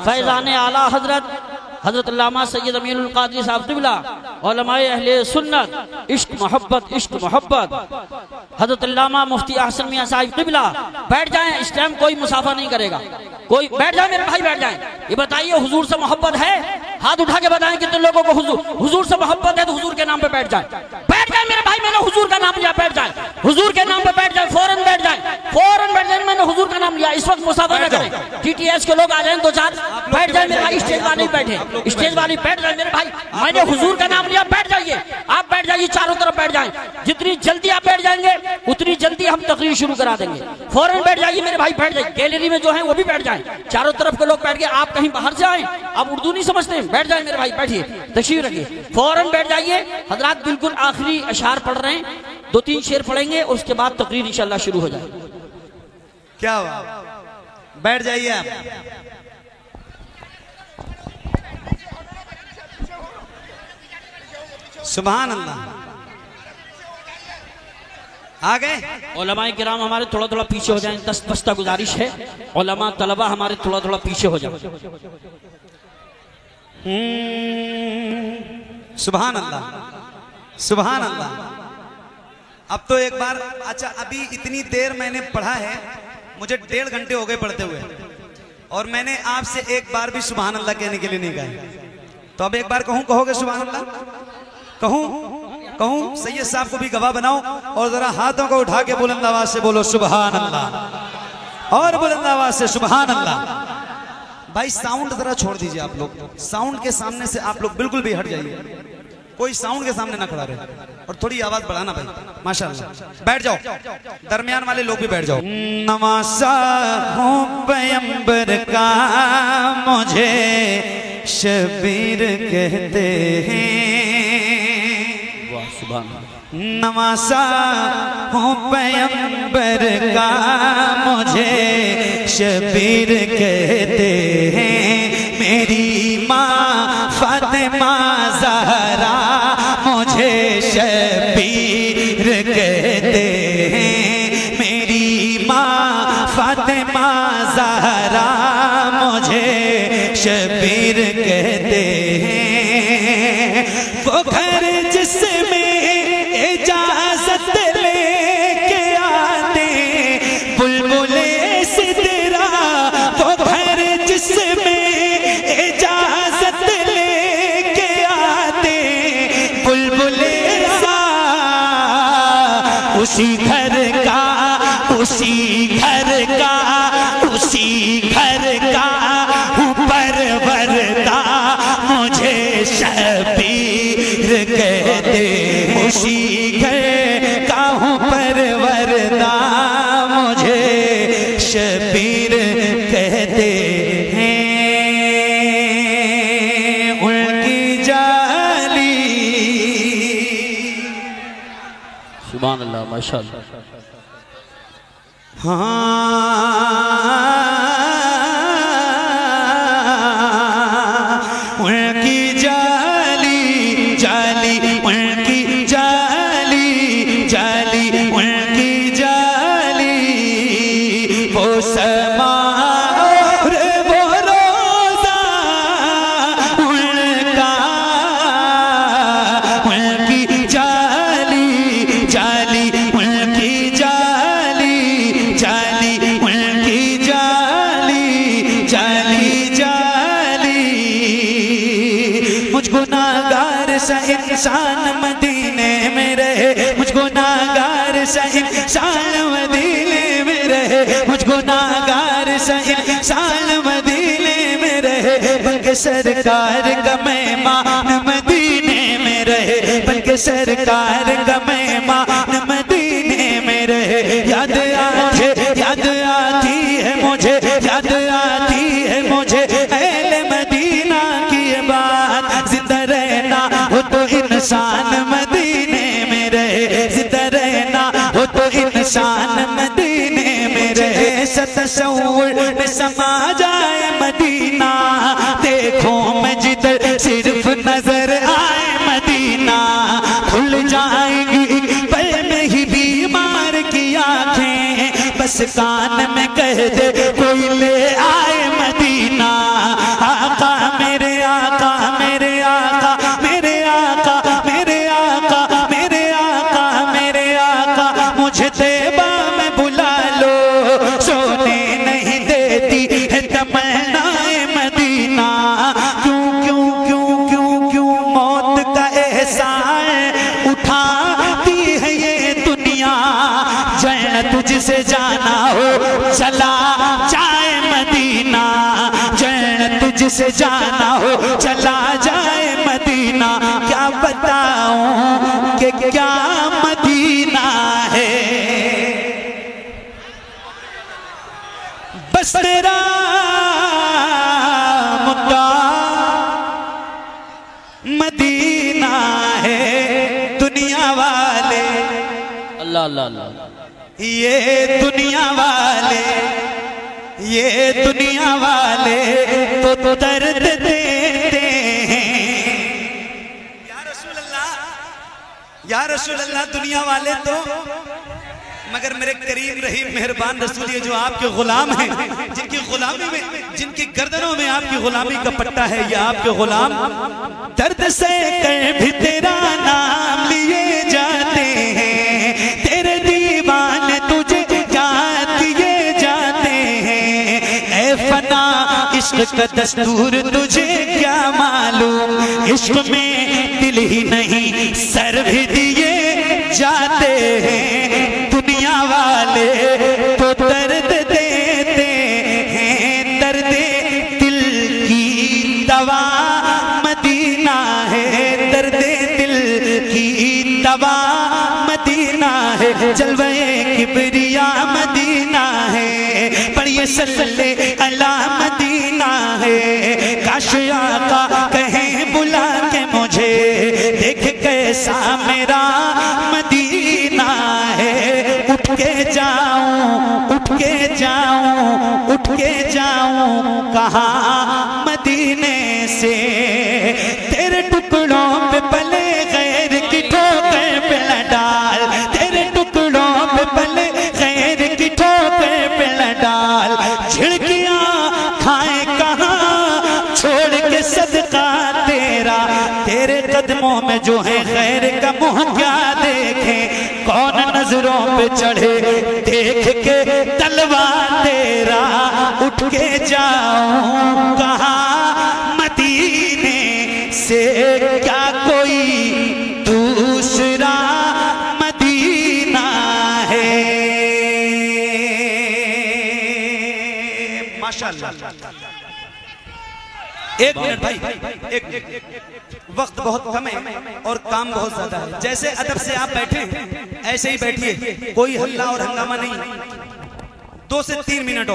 फैज़ान आला हज़रत अल्लामा सैयद अमीनुल क़ादरी साहब क़िबला, उलमाए अहले सुन्नत, इश्क मोहब्बत हज़रत अल्लामा मुफ्ती अहसन मियां साहिब क़िबला। बैठ जाएं, इस टाइम कोई मुसाफा नहीं करेगा, कोई बैठ जाए मेरे भाई, बैठ जाएं। ये बताइए हुजूर से मोहब्बत है? हाथ उठा के बताएं कितने लोगों को हुजूर से मोहब्बत है तो हुजूर के नाम पे बैठ जाए। बैठ जाए मेरे भाई, मैंने हुजूर का नाम लिया, बैठ जाए। हुजूर के नाम पे बैठ जाए, फौरन बैठ जाए, फौरन बैठ जाए। मैंने हुजूर का नाम लिया, इस वक्त मुसाफा न करें। टीटीएस के लोग आ जाए, दो चार बैठ जाए मेरे भाई। स्टेज वाले बैठे, स्टेज वाली बैठ जाए मेरे भाई। मैंने हुजूर का नाम लिया, बैठ जाइए, आप बैठ जाइए, चारों तरफ बैठ जाए। जितनी जल्दी आप बैठ जाएंगे उतनी जल्दी हम तकरीर शुरू करा देंगे। फौरन बैठ जाइए मेरे भाई, बैठ जाइए। गैलरी में जो है वो भी बैठ जाए, चारों तरफ के लोग बैठ गए। आप कहीं बाहर से आए, आप उर्दू नहीं समझते, बैठ जाए मेरे भाई, बैठिए, तशरीफ रखिए, फौरन बैठ जाइए। हजरात बिल्कुल आखिरी अशार पढ़ रहे हैं, 2-3 शेर पढ़ेंगे, उसके बाद तकरीर इंशाल्लाह शुरू हो जाए। क्या हुआ? बैठ जाइए आप। सुभान अल्लाह। आ गए उलमाए किराम हमारे थोड़ा थोड़ा पीछे हो जाएं, दस्ता गुजारिश है। उलमा तलबा हमारे थोड़ा थोड़ा पीछे हो जाए। सुभान अल्लाह, सुभान अल्लाह। अब तो एक बार, अच्छा अभी इतनी देर मैंने पढ़ा है, मुझे 1.5 घंटे हो गए पढ़ते हुए, और मैंने आपसे एक बार भी सुभान अल्लाह कहने के लिए नहीं कहा। तो अब एक बार कहूं, कहोगे सुभान अल्लाह? कहूं? सैयद साहब को भी गवाह बनाओ, और जरा हाथों को उठा के बुलंद आवाज से बोलो सुभान अल्लाह, और बुलंद आवाज से सुभान अल्लाह। भाई साउंड जरा छोड़ दीजिए आप लोग, साउंड के सामने से आप लोग बिल्कुल भी हट जाइए, कोई साउंड के सामने ना खड़ा रहे, और थोड़ी आवाज बढ़ाना भाई, माशाअल्लाह। बैठ जाओ, दरमियान वाले लोग भी बैठ जाओ। नवासा हूँ पैगंबर का, मुझे शबीर कहते हैं। वाह सुभान। नवासा हूँ पैगंबर का, मुझे शबीर कहते हैं। मेरी माँ फातिमा ज़हरा मुझे शबीर कहते हैं। मेरी माँ फातिमा ज़हरा मुझे शबीर कहते हैं। वो घर जिसमें इजाजत लेके आते बुलबुले सिदरा, वो घर जिसमें इजाजत लेके आते बुलबुले सा, उसी घर का, उसी घर का, उसी घर का परवरदा मुझे शबीर कहते। उसी घर का हूँ परवरदा मुझे शबीर कहते हैं। उनकी जाली सुभान अल्लाह, माशाअल्लाह। उनकी जाली जाली, उनकी जाली जाली, उनकी जाली, वो समा और वो रोज़ा उनका। उनकी जाली जाली, उनकी जाली जाली, उनकी जाली जाली जाली। मुझ गुनाहगार सा इंसान मदीने में रहे, मुझ गुनाहगार सा इंसान मदीने में रहे, मुझ गुनाहगार सा इंसान मदीने में रहे। बल्कि सरकार का मेहमान मदीने में रहे, बल्कि सरकार का मेहमान मदीने में रहे। याद आती है मुझे, याद आती है मुझे अहले मदीना की बात। जिंदा रहना हो तो इंसान मदीने में रहे, जिंदा रहना हो तो इंसान मदीने में रहे। सतसव्वुर में समा जाए मदीना, देखो मैं जिधर सिर्फ नजर आए मदीना, खुल जाएंगी पल में ही बीमार की आंखें। बस कान में कह दे कोई ले आए मदीना, जिसे जाना हो चला जाए मदीना, क्या बताऊं कि क्या मदीना है। बस तेरा मुद्दा मदीना है। दुनिया वाले, अल्लाह अल्लाह अल्लाह, ये दुनिया वाले, ये दुनिया वाले तो दर्द देते हैं। या रसूल अल्लाह दुनिया वाले तो, मगर मेरे करीम रहीम मेहरबान रसूल ये जो आपके गुलाम हैं, जिनकी गुलामी में, जिनकी गर्दनों में आपकी गुलामी का पट्टा है, ये आपके गुलाम दर्द से कहीं भी तेरा नाम लिए जाते हैं। तेरे दीवाने तुझे याद किए जाते हैं। ऐ फना इश्क का दस्तूर तुझे क्या मालूम, इश्क में दिल ही नहीं सर भी दिए जाते हैं। दुनिया वाले तो दर्द देते हैं, दर्द दिल की दवा मदीना है, दर्द दिल की दवा मदीना है। जलवे किबरिया मदीना है, पढ़िए सल्ले अला मदीना है। काश आका कहें बुला के मुझे, देख कैसा मेरा मदीना है। उठ के जाऊं, उठ के जाऊं, उठ के जाऊं कहाँ मदीने से। तेरे टुकड़ों पे पले गैर की ठोकर पे न डाल, तेरे टुकड़ों पे पले गैर की ठोकर पे न डाल। झिड़कियां खाए कहाँ छोड़ के सदका तेरा, तेरे कदमों में जो है खैर का मुंह क्या देखे। कौन नजरों पे चढ़े देख के तलवा तेरा। उठ के जाऊं कहाँ मदीने से, क्या कोई दूसरा मदीना है। माशाअल्लाह। एक मिनट भाई, एक वक्त बहुत कम है और काम बहुत ज्यादा है। जैसे अदब से आप बैठे हैं ऐसे ही बैठिए, कोई हल्ला और हंगामा नहीं। 2 से 3 मिनट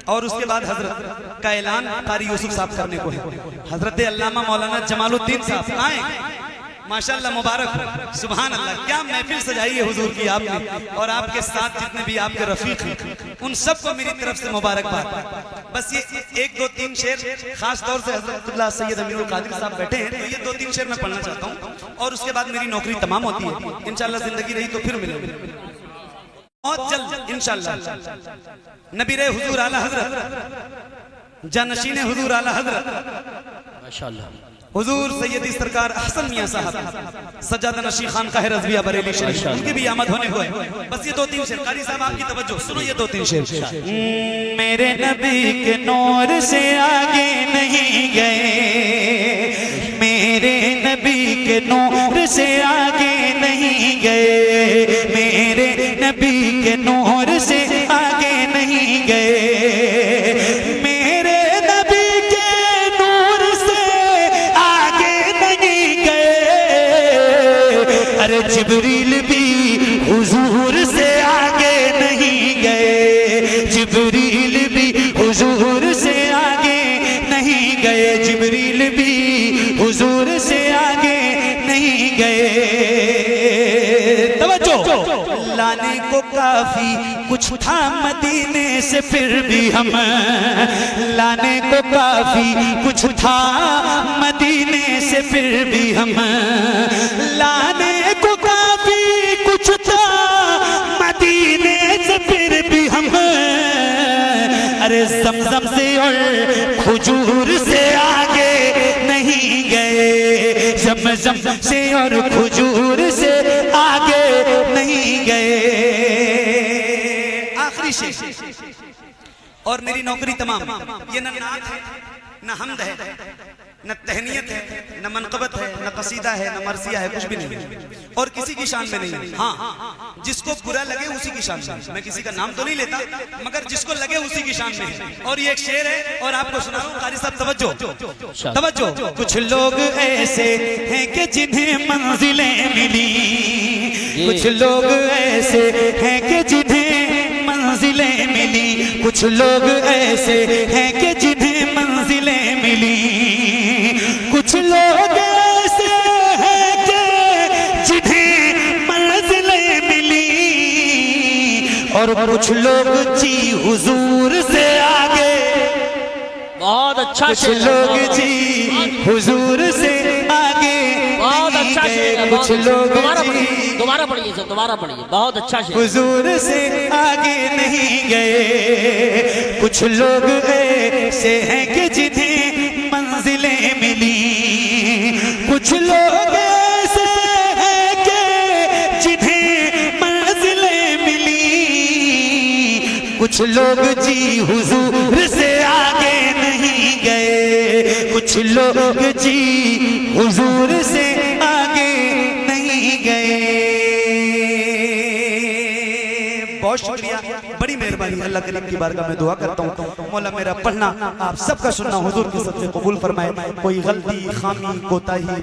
और उसके बाद हजरत का ऐलान कारी यूसुफ साहब करने को है। हजरत अल्लामा मौलाना जमालुद्दीन साहब आए। माशाअल्लाह, मुबारक हो, सुभान अल्लाह। क्या महफिल सजाई है हुजूर की आपने, और आपके साथ जितने भी आपके रफीक हैं उन सबको मेरी तरफ से मुबारकबाद। बस ये 1, 2, 3 शेर खास तौर से हजरत सैयद अमीरुल कादिर साहब बैठे हैं, तो ये 2, 3 शेर मैं पढ़ना चाहता हूँ और उसके बाद मेरी नौकरी तमाम होती है। इंशाअल्लाह जिंदगी रही तो फिर मिलेंगे बहुत जल्द इंशाअल्लाह। नबी रे हुजूर आला हजरत, जानशीन हुजूर आला हजरत माशाअल्लाह हुजूर सैयदी सरकार हसन मियां साहब सज्जादा नशी खान का है रज़विया बरेली शरीफ, उनकी भी आमद होने को है। बस ये 2-3 शेर, कारी साहब आपकी तवज्जो सुनो, ये 2-3 शेर। मेरे नबी के नूर से आगे नहीं गए, मेरे नबी के नूर से आगे नहीं गए, मेरे नबी के नूर से आगे नहीं गए, मेरे नबी के नूर से आगे नहीं गए। अरे जिब्रील भी हुजूर से आगे नहीं गए, जिब्रील भी हुजूर से आगे नहीं गए, जिब्रील भी हुजूर से आगे नहीं गए। तवज्जो, लाने को काफी कुछ था मदीने से, फिर भी हम लाने को काफी कुछ था मदीने से, फिर भी हम लाने को काफी कुछ था मदीने से, फिर भी हम अरे ज़मज़म से और खजूर से आगे नहीं गए, ज़मज़म से और खजूर से आगे नहीं गए। आखिरी शेर और मेरी नौकरी तमाम। ये न नात है न हमद है, न तहनीयत है, न मनकबत है, न कसीदा है, न मरसिया है, कुछ भी नहीं है और किसी की शान में नहीं है। हाँ, जिसको बुरा लगे उसी की शान में, मैं किसी का नाम तो नहीं लेता, मगर जिसको लगे उसी की शान में है। और ये एक शेर है और आपको सुना रहा हूं, कारी साहब तवज्जो तवज्जो। कुछ लोग ऐसे हैं कि जिन्हें मंजिलें मिली, कुछ लोग ऐसे हैं कि जिन्हें मंजिलें मिली, कुछ लोग ऐसे हैं कि जिन्हें मंजिलें मिली, कुछ लोग ऐसे हैं कि जिन्हें मंजिलें मिली, और कुछ लोग जी हुजूर से आगे। बहुत अच्छा कुछ शेर है, लोग जी हुजूर से आगे बहुत अच्छा शेर है, कुछ लोग दोबारा पढ़िए सर, दोबारा पढ़िए, बहुत अच्छा शेर। हुजूर से आगे नहीं गए, कुछ लोग ऐसे हैं कि जिन्हें मंजिलें मिली, कुछ लोग ऐसे हैं कि जिन्हें मंजिलें मिली, कुछ लोग जी हुजूर से आगे नहीं गए, कुछ लोग जी हुजूर से आगे नहीं गए। बहुत शुक्रिया, बड़ी मेहरबानी। अल्लाह करीम की बारगाह में दुआ करता हूँ मौला मेरा पढ़ना आप सबका सुनना हुजूर के सदक़े कबूल फरमाए। कोई गलती, खामी, कोताही,